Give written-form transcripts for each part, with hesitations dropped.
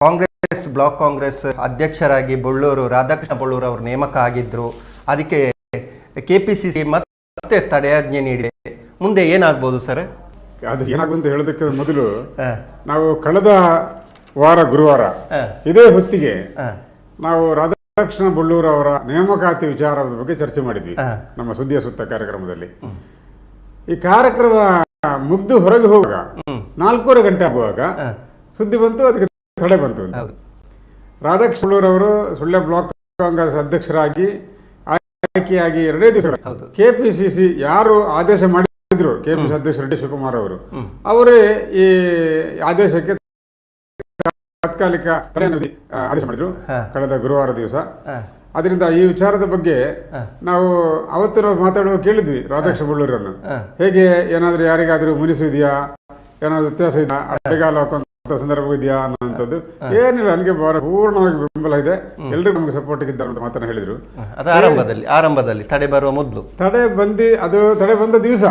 Congress block Congress ಅಧ್ಯಕ್ಷರಾಗಿ ಬೊಳ್ಳೂರು ರಾಧಾಕೃಷ್ಣ ಬೊಳ್ಳೂರು ಅವರು ನೇಮಕ ಆಗಿದ್ರು. ಅದಕ್ಕೆ ಕೆಪಿಸಿಸಿ ಮತ್ತೆ ತಡೆಯಾಜ್ಞೆ ನೀಡಿದೆ. ಮುಂದೆ ಏನಾಗ್ಬೋದು ಸರ್? ಅದು ಏನಾಗ್ಬೋದು ಅಂತ ಹೇಳೋದಕ್ಕೆ ಮೊದಲು ನಾವು ಕಳೆದ ವಾರ ಗುರುವಾರ ಇದೇ ಹೊತ್ತಿಗೆ ನಾವು ರಾಧಾಕೃಷ್ಣ ಬೊಳ್ಳೂರು ಅವರ ನೇಮಕಾತಿ ವಿಚಾರದ ಬಗ್ಗೆ ಚರ್ಚೆ ಮಾಡಿದ್ವಿ ನಮ್ಮ ಸುದ್ದಿಯ ಸುತ್ತ ಕಾರ್ಯಕ್ರಮದಲ್ಲಿ. ಈ ಕಾರ್ಯಕ್ರಮ ಮುಗ್ದು ಹೊರಗೆ ಹೋಗುವಾಗ 4:15 ಗಂಟೆ ಆಗುವಾಗ ಸುದ್ದಿ ಬಂತು, ಅದಕ್ಕೆ ತಡೆ ಬಂತು ಅಂತ. ರಾಧಾಕೃಷ್ಣ ಬೊಳ್ಳೂರು ಅವರು ಸುಳ್ಯ ಬ್ಲಾಕ್ ಕಾಂಗ್ರೆಸ್ ಅಧ್ಯಕ್ಷರಾಗಿ ಆಯ್ಕೆಯಾಗಿ 2 ದಿವಸ ಕೆಪಿಸಿಸಿ ಯಾರು ಆದೇಶ ಮಾಡಿದ್ರು, ಕೆಪಿಸಿಸಿ ಅಧ್ಯಕ್ಷ ರೆಡ್ಡಿ ಶಿವಕುಮಾರ್ ಅವರೇ ಈ ಆದೇಶಕ್ಕೆ ತಾತ್ಕಾಲಿಕ ಆದೇಶ ಮಾಡಿದ್ರು ಕಳೆದ ಗುರುವಾರ ದಿವಸ. ಅದರಿಂದ ಈ ವಿಚಾರದ ಬಗ್ಗೆ ನಾವು ಅವತ್ತು ನಾವು ಮಾತಾಡುವಾಗ ಕೇಳಿದ್ವಿ ರಾಧಾಕೃಷ್ಣ ಬೊಳ್ಳೂರನ್ನು, ಹೇಗೆ ಏನಾದರೂ ಯಾರಿಗಾದರೂ ಮುನಿಸಿದೆಯಾ, ಏನಾದರೂ ವ್ಯತ್ಯಾಸ ಇದೆಯಾ, ಅಡ್ಡಗಾಲ ಹಾಕುವಂತ ಸಂದರ್ಭ ಇದೆಯಾ ಅನ್ನೋಂಥದ್ದು. ಏನಿಲ್ಲ, ನನಗೆ ಪೂರ್ಣವಾಗಿ ಬೆಂಬಲ ಇದೆ, ಎಲ್ಲರೂ ನಮಗೆ ಸಪೋರ್ಟ್ ಇದ್ದಾರೆ ಅಂತ ಮಾತನ್ನ ಹೇಳಿದ್ರು. ಆರಂಭದಲ್ಲಿ ತಡೆ ಬರುವ ಮೊದಲು ತಡೆ ಬಂದ ದಿವಸ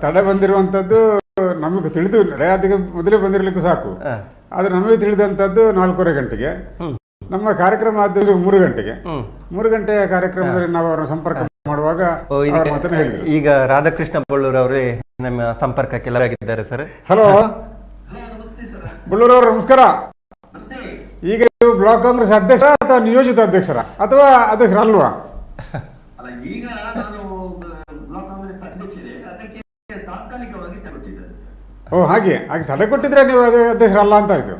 ತಡೆ ಬಂದಿರುವಂಥದ್ದು ನಮಗೆ ತಿಳಿದು ಅದಕ್ಕೆ ಮೊದಲೇ ಬಂದಿರಲಿಕ್ಕೂ ಸಾಕು. ಆದರೆ ನಮಗೆ ತಿಳಿದಂಥದ್ದು 4:15 ಗಂಟೆಗೆ. ನಮ್ಮ ಕಾರ್ಯಕ್ರಮ ಆದ 3 ಗಂಟೆಗೆ 3 ಗಂಟೆಯ ಕಾರ್ಯಕ್ರಮದಲ್ಲಿ ನಾವು ಅವರ ಸಂಪರ್ಕ ಮಾಡುವಾಗ ಮಾತನ್ನ ಹೇಳಿದ್ರು. ಈಗ ರಾಧಾಕೃಷ್ಣ ಬೊಳ್ಳೂರು ಅವರೇ ನಮ್ಮ ಸಂಪರ್ಕಕ್ಕೆ ಲಭ್ಯರಾಗಿದ್ದಾರೆ ಸರ್. ಹಲೋ ಬೊಳ್ಳೂರು ಅವರು, ನಮಸ್ಕಾರ. ಈಗ ನೀವು ಬ್ಲಾಕ್ ಕಾಂಗ್ರೆಸ್ ಅಧ್ಯಕ್ಷ ಅಥವಾ ನಿಯೋಜಿತ ಅಧ್ಯಕ್ಷರ ಅಥವಾ ಅಧ್ಯಕ್ಷರಲ್ವಾ? ಓ, ಹಾಗೆ ತಡೆ ಕೊಟ್ಟಿದ್ರೆ ನೀವು ಅದೇ ಅಧ್ಯಕ್ಷರಲ್ಲ ಅಂತ ಆಯ್ತು.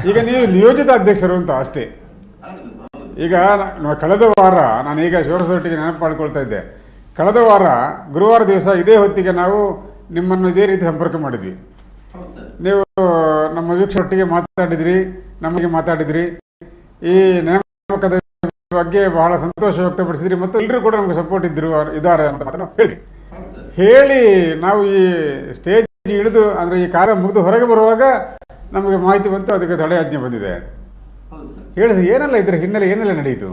ಈಗ ನೀವು ನಿಯೋಜಿತ ಅಧ್ಯಕ್ಷರು ಅಂತ ಅಷ್ಟೇ. ಈಗ ಕಳೆದ ವಾರ ನಾನು ಈಗ ಶಿವರಸೊಟ್ಟಿಗೆ ನೆನಪು ಮಾಡ್ಕೊಳ್ತಾ ಇದ್ದೆ. ಕಳೆದ ವಾರ ಗುರುವಾರ ದಿವಸ ಇದೇ ಹೊತ್ತಿಗೆ ನಾವು ನಿಮ್ಮನ್ನು ಇದೇ ರೀತಿ ಸಂಪರ್ಕ ಮಾಡಿದ್ವಿ. ನೀವು ನಮ್ಮ ವೀಕ್ಷಕರೊಟ್ಟಿಗೆ ನಮಗೆ ಮಾತಾಡಿದ್ರಿ. ಈ ನೇಮಕದ ಬಗ್ಗೆ ಬಹಳ ಸಂತೋಷ ವ್ಯಕ್ತಪಡಿಸಿದ್ರಿ ಮತ್ತು ಎಲ್ಲರೂ ಕೂಡ ನಮಗೆ ಸಪೋರ್ಟ್ ಇದ್ದಾರೆ ಅಂತ ಮಾತನ್ನು ಹೇಳಿ ನಾವು ಈ ಸ್ಟೇಜ್ ಇಳಿದು ಅಂದರೆ ಈ ಕಾರ್ಯ ಮುಗಿದು ಹೊರಗೆ ಬರುವಾಗ ನಮಗೆ ಮಾಹಿತಿ ಬಂತು, ಅದಕ್ಕೆ ತಡೆಯಾಜ್ಞೆ ಬಂದಿದೆ. ಹೇಳಿಸಿ, ಏನೆಲ್ಲ ಇದರ ಹಿನ್ನೆಲೆ ಏನೆಲ್ಲ ನಡೆಯಿತು?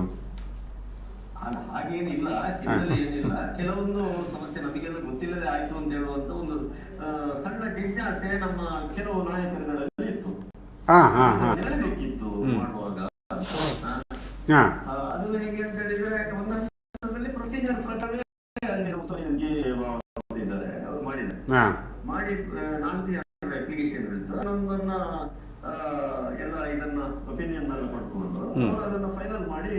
ಹಾಗೇನಿಲ್ಲ, ಏನಿಲ್ಲ, ಕೆಲವೊಂದು ಸಮಸ್ಯೆ ನಮಗೆಲ್ಲ ಗೊತ್ತಿಲ್ಲದೆ ಆಯ್ತು ಅಂತ ಹೇಳುವಂತ ಒಂದು ಸಣ್ಣ ಜಿಜ್ಞಾಸೆ ನಮ್ಮ ಕೆಲವು ನಾಯಕರುಗಳಲ್ಲಿ ಇತ್ತು. ಹೇಳಬೇಕಿತ್ತು ಮಾಡುವಾಗ. ಅದು ಹೇಗೆ ಅಂತ ಹೇಳಿದ್ರೆ, ಒಂದು ಹಂತದಲ್ಲಿ ಪ್ರೊಸೀಜರ್ ಪ್ರಕಾರವೇ ಅವರು ಮಾಡಿ 4 ಅಪ್ಲಿಕೇಶನ್ ಇತ್ತು. ಅದೊಂದನ್ನ ಎಲ್ಲ ಇದನ್ನ ಒಪಿನಿಯನ್ ಎಲ್ಲ ಪಡ್ಕೊಂಡು ಅವರು ಅದನ್ನ ಫೈನಲ್ ಮಾಡಿ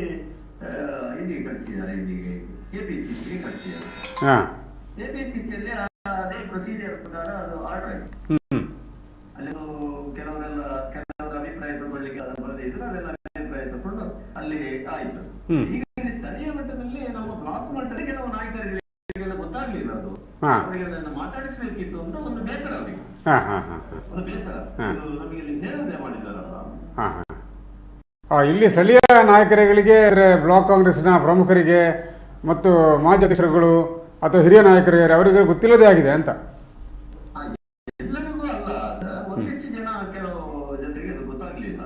ಇಲ್ಲಿಗೆ ಕಳಿಸಿದ್ದಾರೆ, ಇಲ್ಲಿಗೆ ಕೆಪಿಸಿಸಿಗೆ ಕಳಿಸಿದ್ದಾರೆ. ಕೆಪಿಸಿಸಿಯಲ್ಲಿ ಅದೇ ಪ್ರೊಸೀಜರ್ ಪ್ರಕಾರ ಅದು ಆರ್ಡರ್ ಆಯ್ತು. ಅಲ್ಲಿ ಕೆಲವರ ಅಭಿಪ್ರಾಯ ತಗೊಳ್ಳಿಕ್ಕೆ ಅದನ್ನು ಬರೆದಿದ್ರು, ಅದೆಲ್ಲ ಅಭಿಪ್ರಾಯ ತಗೊಂಡು ಅಲ್ಲಿ ಆಯ್ತು. ಈಗ ಸ್ಥಳೀಯ ಮಟ್ಟದಲ್ಲಿ ನಮ್ಮ ಬ್ಲಾಕ್ ಮಟ್ಟದಲ್ಲಿ ಕೆಲವು ನಾಯಕರಿಗೆಲ್ಲ ಗೊತ್ತಾಗ್ಲಿಲ್ಲ, ಅದು ಅವರಿಗೆ ಮಾತಾಡಿಸ್ಬೇಕಿತ್ತು ಅಂತ ಒಂದು ಬೇಸರ, ಅವರಿಗೆ ಒಂದು ಬೇಸರ. ನಮಗೆ ಹೇಳದೆ ಮಾಡಿದಾರಲ್ಲ. ಇಲ್ಲಿ ಸ್ಥಳೀಯ ನಾಯಕರುಗಳಿಗೆ, ಬ್ಲಾಕ್ ಕಾಂಗ್ರೆಸ್ನ ಪ್ರಮುಖರಿಗೆ ಮತ್ತು ಮಾಜಿ ಅಧ್ಯಕ್ಷರುಗಳು ಅಥವಾ ಹಿರಿಯ ನಾಯಕರಿಗೆ ಅವರಿಗೆ ಗೊತ್ತಿಲ್ಲದೇ ಆಗಿದೆ ಅಂತ. ಎಲ್ಲರಿಗೂ ಅಲ್ಲ ಸರ್, ಒಂದಿಷ್ಟು ಜನ, ಕೆಲವು ಜನರಿಗೆ ಅದು ಗೊತ್ತಾಗ್ಲಿಲ್ಲ,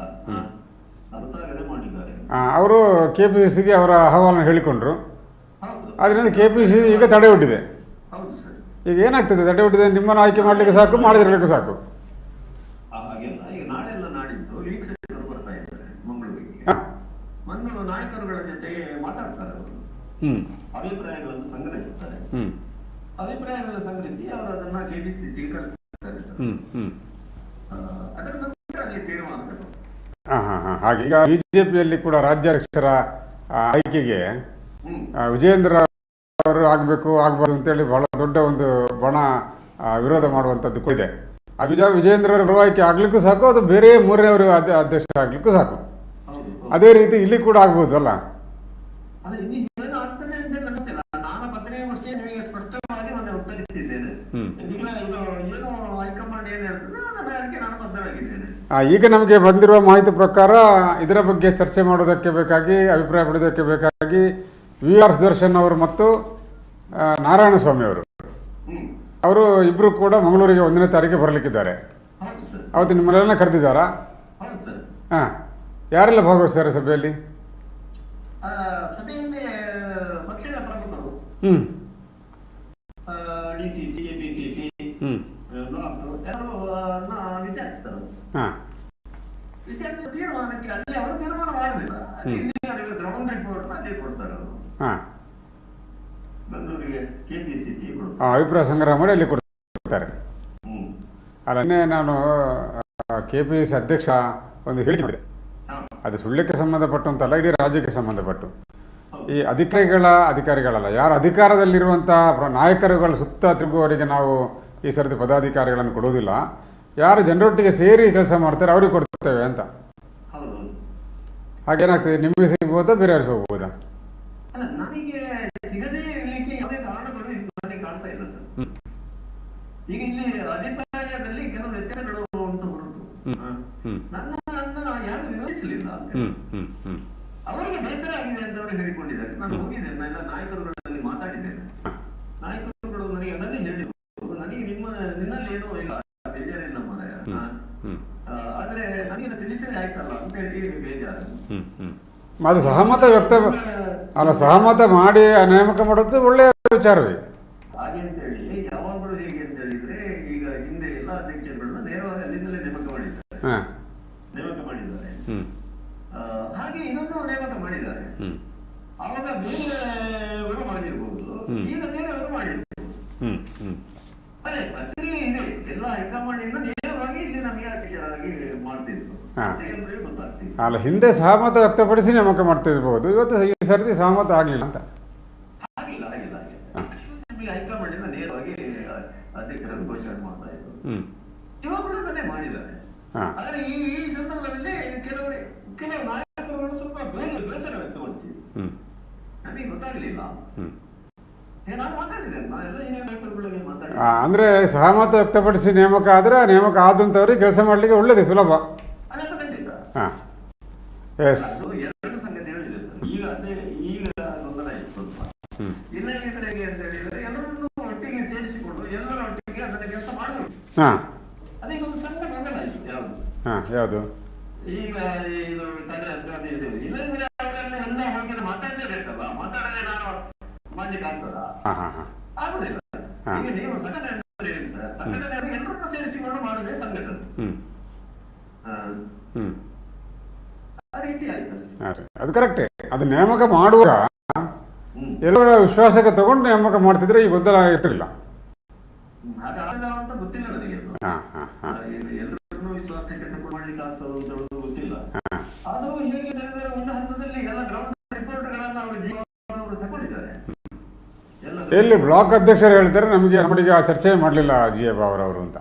ಗೊತ್ತಾಗದೆ ಮಾಡಿದ್ದಾರೆ. ಅವರು ಕೆಪಿಸಿಸಿಗೆ ಅವರ ಅಹವಾಲನ್ನು ಹೇಳಿಕೊಂಡ್ರು. ಅದರಿಂದ ಕೆಪಿಸಿಸಿ ಈಗ ತಡೆ ಒಡ್ಡಿದೆ. ಈಗ ಏನಾಗ್ತದೆ? ತಡೆ ಒಡ್ಡಿದೆ, ನಿಮ್ಮನ್ನು ಆಯ್ಕೆ ಮಾಡಲಿಕ್ಕೆ ಸಾಕು, ಮಾಡಿದಿರಲಿಕ್ಕೆ ಸಾಕು. ಹಾಗೆಲ್ಲ ಈಗ ನಾಳೆಲ್ಲ ನಾಡಿದ್ದು ವೀಕ್ಷಕರು ಬರ್ತಾ ಇದ್ದಾರೆ ಮಂಗಳೂರಿಗೆ. ನಾಯಕರುಗಳ ಜೊತೆಗೆ ಮಾತಾಡ್ತಾರೆ, ಅವರು ಅಭಿಪ್ರಾಯಗಳನ್ನು ಸಂಗ್ರಹಿಸುತ್ತಾರೆ. ಅಭಿಪ್ರಾಯಗಳನ್ನು ಸಂಗ್ರಹಿಸಿ ಅವರು ಅದನ್ನ ಕೆಪಿಸಿಸಿಗೆ ಕಳಿಸ್ತಾರೆ. ಅದರ ನಂತರ ಅಲ್ಲಿ ತೀರ್ಮಾನ. ಹಾಗೆ ಈಗ ಬಿಜೆಪಿಯಲ್ಲಿ ಕೂಡ ರಾಜ್ಯಾಧ್ಯಕ್ಷರ ಆಯ್ಕೆಗೆ ವಿಜಯೇಂದ್ರ ಅವರು ಆಗಬೇಕು ಆಗಬಾರ್ದು ಅಂತೇಳಿ ಬಹಳ ದೊಡ್ಡ ಒಂದು ಬಣ ವಿರೋಧ ಮಾಡುವಂಥದ್ದು ಕೂಡ ಇದೆ. ವಿಜಯೇಂದ್ರ ಅವರ ಆಯ್ಕೆ ಆಗ್ಲಿಕ್ಕೂ ಸಾಕು, ಅದು ಬೇರೆ 3ನೇವರು ಅಧ್ಯಕ್ಷ ಆಗ್ಲಿಕ್ಕೂ ಸಾಕು. ಅದೇ ರೀತಿ ಇಲ್ಲಿ ಕೂಡ ಆಗ್ಬೋದು ಅಲ್ಲ? ಈಗ ನಮಗೆ ಬಂದಿರುವ ಮಾಹಿತಿ ಪ್ರಕಾರ ಇದರ ಬಗ್ಗೆ ಚರ್ಚೆ ಮಾಡೋದಕ್ಕೆ ಬೇಕಾಗಿ, ಅಭಿಪ್ರಾಯ ಪಡೆಯೋದಕ್ಕೆ ಬೇಕಾಗಿ ವಿ.ಆರ್. ಸುದರ್ಶನ್ ಅವರು ಮತ್ತು ನಾರಾಯಣಸ್ವಾಮಿ ಅವರು ಇಬ್ಬರು ಕೂಡ ಮಂಗಳೂರಿಗೆ 1ನೇ ತಾರೀಕಿಗೆ ಬರಲಿಕ್ಕಿದ್ದಾರೆ. ಅವತ್ತು ನಿಮ್ಮನ್ನೆಲ್ಲ ಕರೆದಿದ್ದಾರಾ? ಯಾರೆಲ್ಲ ಭಾಗವಹಿಸ್ತಾರೆ ಸಭೆಯಲ್ಲಿ? ವಿಚಾರಣೆ ತೀರ್ಮಾನಕ್ಕೆ ಅಲ್ಲಿ ಅವರು ತೀರ್ಮಾನ ಮಾಡಲಿಲ್ಲ. ಗ್ರೌಂಡ್ ರಿಪೋರ್ಟ್ ಅಲ್ಲಿ ಕೊಡ್ತಾರೆ ಅವರು. ಬೆಂಗಳೂರಿಗೆ ಕೆಪಿಸಿಸಿ ಅಭಿಪ್ರಾಯ ಸಂಗ್ರಹ ಮಾಡಿ ಅಲ್ಲಿ ಕೊಡ್ತಾರೆ. ಅಲ್ಲೇ ನಾನು ಕೆಪಿಸಿಸಿ ಅಧ್ಯಕ್ಷ ಒಂದು ಹೇಳಿಕೆ ಮಾಡಿದೆ, ಅದು ಸುಳ್ಳಿಕ್ಕೆ ಸಂಬಂಧಪಟ್ಟಂತಲ್ಲ, ಇಡೀ ರಾಜ್ಯಕ್ಕೆ ಸಂಬಂಧಪಟ್ಟು. ಈ ಅಧಿಕಾರಿಗಳಲ್ಲ, ಯಾರು ಅಧಿಕಾರದಲ್ಲಿರುವಂಥ ನಾಯಕರುಗಳ ಸುತ್ತ ತಿರುಗುವವರಿಗೆ ನಾವು ಈ ಸರ್ತಿ ಪದಾಧಿಕಾರಿಗಳನ್ನು ಕೊಡುವುದಿಲ್ಲ, ಯಾರು ಜನರೊಟ್ಟಿಗೆ ಸೇರಿ ಕೆಲಸ ಮಾಡ್ತಾರೆ ಅವ್ರಿಗೆ ಕೊಡ್ತೇವೆ ಅಂತ. ಹಾಗೇನಾಗ್ತದೆ, ನಿಮಗೆ ಸಿಗ್ಬೋದಾ ಬೇರೆಯವ್ರಿಗೆ ಹೋಗ್ಬೋದಾ? ನನಗೆ ಸಿಗದೇ ಇರಲಿಕ್ಕೆ ಯಾವುದೇ ಕಾರಣಗಳು ನನಗೆ ಕಾಣ್ತಾ ಇಲ್ಲ ಸರ್. ಈಗ ಇಲ್ಲಿ ಅಭಿಪ್ರಾಯದಲ್ಲಿ ಕೆಲವು ವ್ಯತ್ಯಾಸಗಳು ಉಂಟು ಹೊರತು ನನ್ನ ಯಾರು ವಿರೋಧಿಸಲಿಲ್ಲ. ಅವರಿಗೆ ಬೇಸರ ಆಗಿದೆ ಅಂತ ಅವರು ಹೇಳಿಕೊಂಡಿದ್ದಾರೆ. ನಾನು ಹೋಗಿದ್ದೇನೆ, ಎಲ್ಲ ನಾಯಕರುಗಳಲ್ಲಿ ಮಾತಾಡಿದ್ದೇನೆ. ನಾಯಕರುಗಳು ನನಗೆ ಅದನ್ನೇ ಹೇಳಿದ್ರು, ನನಗೆ ನಿನ್ನಲ್ಲಿ ಏನೋ ಇಲ್ಲ, ಬೇಜಾರಿಲ್ಲ ಮಾರಾಯ, ಆದ್ರೆ ನನಗೆ ತಿಳಿಸಲೇ ಆಯ್ತಲ್ಲ ಅಂತ ಹೇಳಿ ಬೇಜಾರು. ಅದು ಸಹಮತ ಮಾಡಿ ನೇಮಕ ಮಾಡೋದು ಒಳ್ಳೆಯ ವಿಚಾರವೇ. ಹಾಗೆ ಅಂತ ಹೇಳಿ ಯಾವಾಗಲೂ ಹೇಗೆ ಅಂತ ಹೇಳಿದ್ರೆ, ಈಗ ಹಿಂದೆ ಎಲ್ಲ ಅಧ್ಯಕ್ಷರುಗಳನ್ನ ನೇರವಾಗಿ ಅಲ್ಲಿಂದಲೇ ನೇಮಕ ಮಾಡಿದ್ದಾರೆ. ಹಾಗೆ ಇದನ್ನು ನೇಮಕ ಮಾಡಿದ್ದಾರೆ. ಆವಾಗ ಬೇರೆಯವರು ಮಾಡಿರ್ಬೋದು, ಈಗ ಬೇರೆಯವರು ಮಾಡಿರ್ಬೋದು. ಅದೇ ಪ್ರಕ್ರಿಯೆ ಇದೆ. ಎಲ್ಲ ಹೈಕಮಾಂಡ್ ಇಂದ ನೇರವಾಗಿ ಇಲ್ಲಿ ನಮಗೆ ಅಧ್ಯಕ್ಷರಾಗಿ ಮಾಡ್ತಿದ್ರು, ಗೊತ್ತಾಗ್ತಿದೆ. ಅಲ್ಲ, ಹಿಂದೆ ಸಹಮತ ವ್ಯಕ್ತಪಡಿಸಿ ನೇಮಕ ಮಾಡ್ತಾ ಇರ್ಬೋದು, ಇವತ್ತು ಈ ಸರ್ತಿ ಸಹಮತ ಆಗ್ಲಿಲ್ಲ ಅಂತ. ಆಗಿಲ್ಲ ಹೈಕಮಾಂಡ್ ಇಂದ ನೇರವಾಗಿ ಅಧ್ಯಕ್ಷರನ್ನು ಘೋಷಣೆ ಮಾಡ್ತಾ ಇದ್ರು. ಇವಾಗ ಕೂಡ ಅದನ್ನೇ ಮಾಡಿದ್ದಾರೆ. ಆದ್ರೆ ಈ ಸಂದರ್ಭದಲ್ಲಿ ಕೆಲವು ನಾಯಕರುಗಳು ಸ್ವಲ್ಪ ಬೇಸರ ವ್ಯಕ್ತಪಡಿಸಿದ್ರು. ನಮಗೆ ಗೊತ್ತಾಗ್ಲಿಲ್ಲ. ನಾನು ಮಾತಾಡಿದ್ದೇನೆ, ನಾನೆಲ್ಲ ಹಿರಿಯ ನಾಯಕರುಗಳಿಗೆ ಮಾತಾಡಿದ್ದೆ. ಅಂದ್ರೆ ಸಹಮತ ವ್ಯಕ್ತಪಡಿಸಿ ನೇಮಕ ಆದ್ರೆ ನೇಮಕ ಆದಂತವ್ರಿಗೆ ಕೆಲಸ ಮಾಡ್ಲಿಕ್ಕೆ ಒಳ್ಳೇದು, ಸುಲಭ. ಅದೆಲ್ಲ ಖಂಡಿತ. ಎರಡು ಸಂಗತಿ ಹೇಳಿದೆ ಸರ್. ಈಗ ಗೊಂದಲ ಇತ್ತು ಸ್ವಲ್ಪ. ಇಲ್ಲದಿದ್ರೆ ಹೇಗೆ ಅಂತ ಹೇಳಿದ್ರೆ, ಎಲ್ಲರನ್ನು ಒಟ್ಟಿಗೆ ಸೇರಿಸಿಕೊಂಡು ಎಲ್ಲರ ಒಟ್ಟಿಗೆ ಅದನ್ನ ಕೆಲಸ ಮಾಡಬೇಕು. ಅದೀಗ ಒಂದು ಸಣ್ಣ ಗೊಂದಲ ಇತ್ತು. ಯಾವುದು? ಈಗ ಇದು ತಡೆ ಅದೇ ಇದೆ. ಇಲ್ಲದಿದ್ರೆ ಅವರೆಲ್ಲ ಎಲ್ಲ ಹೋಗಿ ಮಾತಾಡಲೇಬೇಕಲ್ಲ, ಮಾತಾಡದೆ ನಾನು ಮಾಡ್ಲಿಕ್ಕೆ ಆಗ್ತದ? ಆಗುದಿಲ್ಲ. ಈಗ ನೀವು ಸಂಘಟನೆ ಅಂದ್ರೆ ಏನು ಸರ್? ಸಂಘಟನೆ ಎಲ್ಲರನ್ನು ಸೇರಿಸಿಕೊಂಡು ಮಾಡೋದೇ ಸಂಘಟನೆ. ಆ ರೀತಿ ಆಯ್ತು ಸರ್. ಅದು ಕರೆಕ್ಟೇ. ಅದು ನೇಮಕ ಮಾಡುವಾಗ ಎಲ್ಲರ ವಿಶ್ವಾಸಕ್ಕೆ ತಗೊಂಡು ನೇಮಕ ಮಾಡ್ತಿದ್ರೆ ಈ ಗೊಂದಲ ಇರ್ತಿರ್ಲಿಲ್ಲ. ಹಾಗಾಗಲ್ಲ ಅಂತ ಗೊತ್ತಿಲ್ಲ ನನಗೆ. ಎಲ್ಲರನ್ನು ವಿಶ್ವಾಸಕ್ಕೆ ತಗೊಂಡು ಮಾಡ್ಲಿಕ್ಕೆ ಆಗ್ತದೆ ಅಂತ ಹೇಳೋದು ಗೊತ್ತಿಲ್ಲ. ಆದರೂ ಹೇಗೆ ಹೇಳಿದರೆ, ಒಂದು ಹಂತದಲ್ಲಿ ಎಲ್ಲ ಗ್ರೌಂಡ್ ರಿಪೋರ್ಟ್ಗಳನ್ನ ಅವರು ಜೀವನವರು ತಗೊಂಡಿದ್ದಾರೆ. ಎಲ್ಲಿ ಬ್ಲಾಕ್ ಅಧ್ಯಕ್ಷರು ಹೇಳ್ತಾರೆ ನಮಗೆ ಆ ಚರ್ಚೆ ಮಾಡಲಿಲ್ಲ ಜಿಎ ಬಾವರವರು ಅಂತ.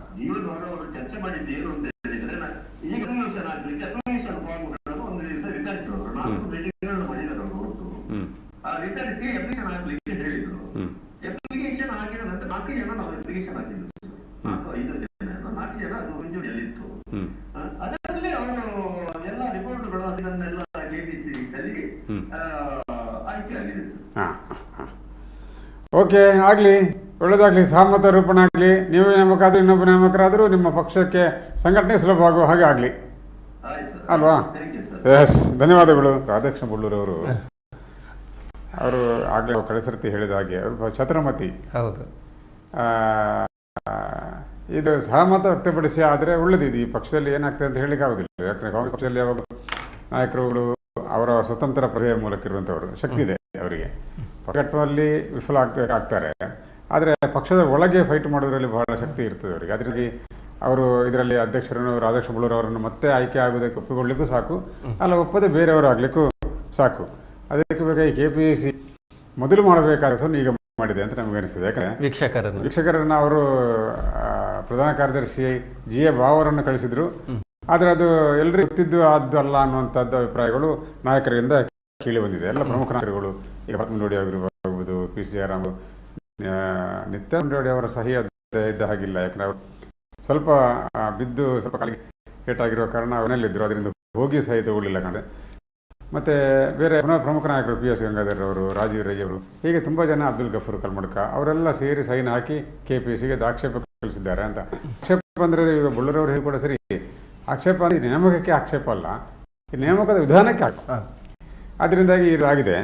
ಅವರು ಚರ್ಚೆ ಮಾಡಿದ್ದು ಏನು ಅಂತ ಹೇಳಿದ್ರೆ, ಈಗ ಅಪ್ಲಿಕೇಶನ್ ಹಾಕ್ಲಿಕ್ಕೆ ಅಪ್ಲಿಕೇಶನ್ ಫಾರ್ಮ್ಗಳನ್ನು ಒಂದು ದಿವಸ ವಿತರಿಸಿದ್ರು. 4 ಮೀಟಿಂಗ್ಗಳನ್ನು ಮಾಡಿದ್ದಾರೆ ಅವರು ಹೊರತು. ವಿತರಿಸಿ ಅಪ್ಲಿಕೇಶನ್ ಹಾಕ್ಲಿಕ್ಕೆ ಹೇಳಿದ್ರು. ಅಪ್ಲಿಕೇಶನ್ ಹಾಕಿದ ನಂತರ 4 ಜನ ನಾವು ಅಪ್ಲಿಕೇಶನ್ ಹಾಕಿದ್ರು. 4-5 ಜನ 4 ಜನ ಅದು ಮುಂಚೂಣಿಯಲ್ಲಿತ್ತು. ಅದರಲ್ಲಿ ಅವರು ಎಲ್ಲ ರಿಪೋರ್ಟ್ಗಳು ಅದನ್ನೆಲ್ಲ ಕೆಪಿಸಿಸಿ ಸಲ್ಲಿಗೆ ಆಯ್ಕೆ ಆಗಿದೆ ಸರ್. ಓಕೆ, ಆಗಲಿ, ಒಳ್ಳೆಯದಾಗಲಿ, ಸಹಮತ ರೂಪಣೆ ಆಗಲಿ. ನೀವೇ ನೇಮಕಾದರೂ ಇನ್ನೊಬ್ಬ ನೇಮಕರಾದರೂ ನಿಮ್ಮ ಪಕ್ಷಕ್ಕೆ ಸಂಘಟನೆ ಸುಲಭ ಆಗುವ ಹಾಗೆ ಆಗಲಿ ಅಲ್ವಾ? ಎಸ್, ಧನ್ಯವಾದಗಳು. ರಾಧಾಕೃಷ್ಣ ಬೊಳ್ಳೂರವರು ಅವರು ಆಗಲೇ ಕಡೆ ಸರ್ತಿ ಹೇಳಿದ ಹಾಗೆ ಅವರು ಛತ್ರಮತಿ. ಹೌದು, ಇದು ಸಹಮತ ವ್ಯಕ್ತಪಡಿಸಿ ಆದರೆ ಒಳ್ಳೆದಿದೆ. ಈ ಪಕ್ಷದಲ್ಲಿ ಏನಾಗ್ತದೆ ಅಂತ ಹೇಳಲಿಕ್ಕೆ ಆಗೋದಿಲ್ಲ. ಯಾಕಂದರೆ ಕಾಂಗ್ರೆಸ್ ಪಕ್ಷದಲ್ಲಿ ಯಾವಾಗ ನಾಯಕರುಗಳು ಅವರ ಸ್ವತಂತ್ರ ಪ್ರಕ್ರಿಯೆ ಮೂಲಕ ಇರುವಂಥವರು, ಶಕ್ತಿ ಇದೆ ಅವರಿಗೆ. ಪಕ್ಷದಲ್ಲಿ ವಿಫಲ ಆಗ್ತಾರೆ, ಆದರೆ ಪಕ್ಷದ ಒಳಗೆ ಫೈಟ್ ಮಾಡೋದ್ರಲ್ಲಿ ಬಹಳ ಶಕ್ತಿ ಇರ್ತದೆ ಅವರಿಗೆ. ಅದರಲ್ಲಿ ಅವರು ಇದರಲ್ಲಿ ಅಧ್ಯಕ್ಷರನ್ನು ರಾಧಾಕೃಷ್ಣ ಬೊಳ್ಳೂರು ಅವರನ್ನು ಮತ್ತೆ ಆಯ್ಕೆ ಆಗೋದಕ್ಕೆ ಒಪ್ಪಿಕೊಳ್ಳಿಕ್ಕೂ ಸಾಕು, ಅಲ್ಲ ಒಪ್ಪದೆ ಬೇರೆಯವರು ಆಗಲಿಕ್ಕೂ ಸಾಕು. ಅದಕ್ಕೆ ಬೇಕಾಗಿ ಕೆಪಿಸಿಸಿ ಮೊದಲು ಮಾಡಬೇಕಾದ ಈಗ ಮಾಡಿದೆ ಅಂತ ನಮಗೆ ಅನಿಸಿದೆ. ಯಾಕಂದರೆ ವೀಕ್ಷಕರನ್ನು ಅವರು ಪ್ರಧಾನ ಕಾರ್ಯದರ್ಶಿ ಜಿಎ ಬಾವರನ್ನು ಕಳಿಸಿದ್ರು, ಆದರೆ ಅದು ಎಲ್ಲರಿಗೂ ಗೊತ್ತಿದ್ದು ಅಲ್ಲ ಅನ್ನುವಂಥದ್ದು ಅಭಿಪ್ರಾಯಗಳು ನಾಯಕರಿಂದ ಕೇಳಿ ಬಂದಿದೆ. ಎಲ್ಲ ಪ್ರಮುಖ ನಾಯಕರುಗಳು, ಈಗ ಪದ್ಮನೋಡಿ ಆಗಿರ್ಬೋದು, ಪಿ.ಸಿ. ಜಯರಾಮ್, ನಿತ್ಯ ಮಂಡೋಡಿ ಅವರ ಸಹಿ ಇದ್ದ ಹಾಗಿಲ್ಲ. ಯಾಕಂದರೆ ಅವರು ಸ್ವಲ್ಪ ಬಿದ್ದು ಸ್ವಲ್ಪ ಕಾಲಿಗೆ ಏಟಾಗಿರುವ ಕಾರಣ ಅವನಲ್ಲಿದ್ದರು, ಅದರಿಂದ ಹೋಗಿ ಸಹಿ ತಗೊಳ್ಳಿಲ್ಲ ಕಾಣೆ. ಮತ್ತು ಬೇರೆ ಪ್ರಮುಖ ನಾಯಕರು ಪಿ.ಎಸ್. ಗಂಗಾಧರ್ ಅವರು, ರಾಜೀವ್ ರೈ ಅವರು, ಹೀಗೆ ತುಂಬ ಜನ, ಅಬ್ದುಲ್ ಗಫೂರ್ ಕಲ್ಮಡ್ಕ ಅವರೆಲ್ಲ ಸೇರಿ ಸೈನ್ ಹಾಕಿ ಕೆಪಿಸಿಗೆ ಆಕ್ಷೇಪ ಕಳಿಸಿದ್ದಾರೆ ಅಂತ. ಆಕ್ಷೇಪ ಅಂದರೆ ಈಗ ಬೊಳ್ಳೂರವರು ಹೇಳಿ ಕೂಡ ಸರಿ, ಆಕ್ಷೇಪ ಅಂದರೆ ನೇಮಕಕ್ಕೆ ಆಕ್ಷೇಪ ಅಲ್ಲ, ಈ ನೇಮಕದ ವಿಧಾನಕ್ಕೆ ಅದರಿಂದಾಗಿ ಇದಾಗಿದೆ.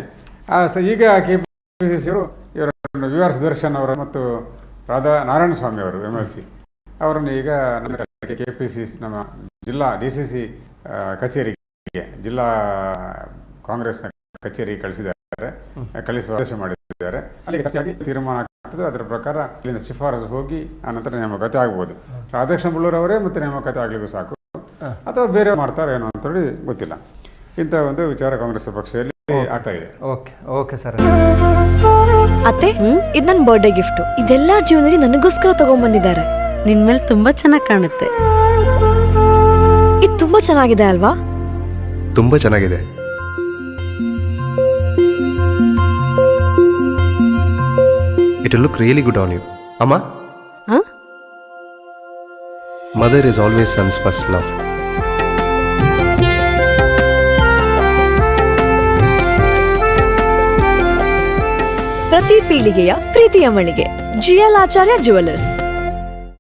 ಈಗ ಕೆಪಿಸಿಸಿ ಅವರು ಇವರ ವಿ ಆರ್ ಸುದರ್ಶನ್ ಅವರ ಮತ್ತು ನಾರಾಯಣ ಸ್ವಾಮಿ ಅವರು MLC ಅವರನ್ನು ಈಗ ನಮ್ಮ ಕೆಪಿಸಿಸಿ ನಮ್ಮ ಜಿಲ್ಲಾ DCC ಕಚೇರಿಗೆ, ಜಿಲ್ಲಾ ಕಾಂಗ್ರೆಸ್ನ ಕಚೇರಿಗೆ ಕಳಿಸುವ ಆದೇಶ ಮಾಡಿದ್ದಾರೆ. ಅಲ್ಲಿ ಚರ್ಚೆಯಾಗಿ ತೀರ್ಮಾನ ಆಗ್ತದೆ. ಅದರ ಪ್ರಕಾರ ಇಲ್ಲಿಂದ ಶಿಫಾರಸು ಹೋಗಿ ಆನಂತರ ನೇಮಕಾತಿ ಆಗ್ಬೋದು. ರಾಧಾಕೃಷ್ಣ ಬಳ್ಳೂರು ಅವರೇ ಮತ್ತೆ ನೇಮಕಾತಿ ಆಗ್ಲಿಕ್ಕೂ ಸಾಕು, ಅಥವಾ ಬೇರೆ ಮಾಡ್ತಾರೆ ಏನೋ ಅಂತೇಳಿ ಗೊತ್ತಿಲ್ಲ. ಇಂಥ ಒಂದು ವಿಚಾರ ಕಾಂಗ್ರೆಸ್ ಪಕ್ಷದಲ್ಲಿ ಆಗ್ತಾ ಇದೆ. Okay sir. ಅತ್ತೆ, ಇದು ನನ್ನ ಬರ್ಡೇ ಗಿಫ್ಟ್. ಇದೆಲ್ಲ ಜೀವನದಲ್ಲಿ ನನಗೋಸ್ಕರ ತಗೊಂಡ್ಬಂದಿದ್ದಾರೆ. ನಿನ್ ಮೇಲೆ ತುಂಬಾ ಚೆನ್ನಾಗಿ ಕಾಣುತ್ತೆ. ಇದು ತುಂಬಾ ಚೆನ್ನಾಗಿದೆ ಅಲ್ವಾ? ತುಂಬಾ ಚೆನ್ನಾಗಿದೆ. It will look really good on you. Amma? Huh? Mother is always son's first love. ಪ್ರತಿ ಪೀಳಿಗೆಯ ಪ್ರೀತಿಯ ಮಳಿಗೆ GL ಆಚಾರ್ಯ ಜುವೆಲ್ಲರ್ಸ್.